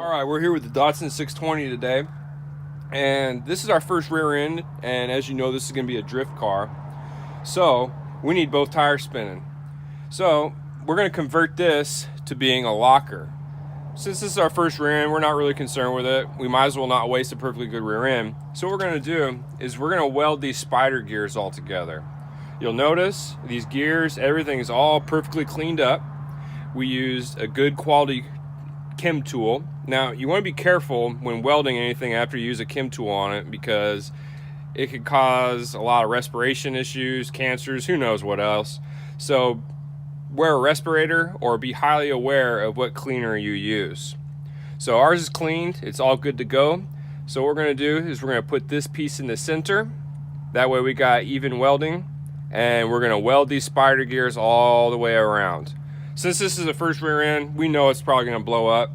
Alright, we're here with the Datsun 620 today, and this is our first rear end, and as you know, this is going to be a drift car, so we need both tires spinning. So we're going to convert this to being a locker. Since this is our first rear end, we're not really concerned with it. We might as well not waste a perfectly good rear end. So what we're going to do is we're going to weld these spider gears all together. You'll notice these gears, everything is all perfectly cleaned up. We used a good quality chem tool. Now you want to be careful when welding anything after you use a chem tool on it, because it could cause a lot of respiration issues, cancers, who knows what else. So wear a respirator or be highly aware of what cleaner you use. So ours is cleaned, it's all good to go. So what we're going to do is we're going to put this piece in the center, that way we got even welding, and we're going to weld these spider gears all the way around. Since this is the first rear end, we know it's probably going to blow up.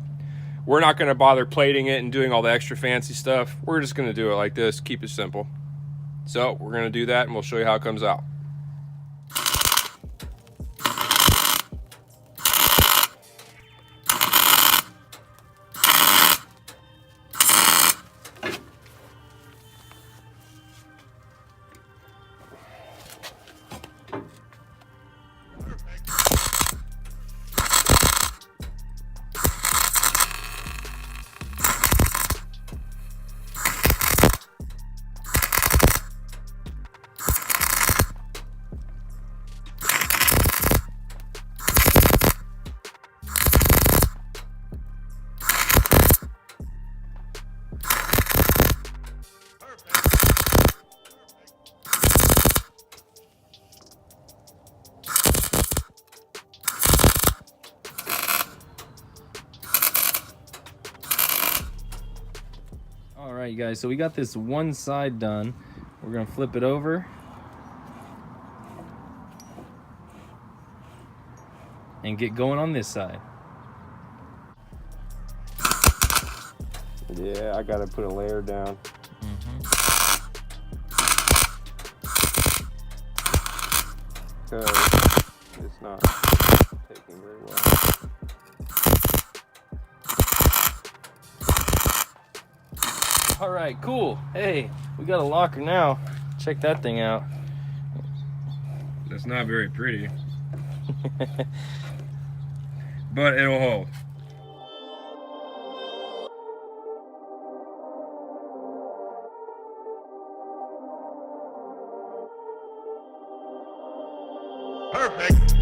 We're not going to bother plating it and doing all the extra fancy stuff. We're just going to do it like this, keep it simple. So we're going to do that and we'll show you how it comes out. All right, you guys, so we got this one side done. We're gonna flip it over and get going on this side. Yeah, I gotta put a layer down. Because it's not taking very well. All right, cool. Hey, we got a locker now. Check that thing out. That's not very pretty. But it'll hold. Perfect.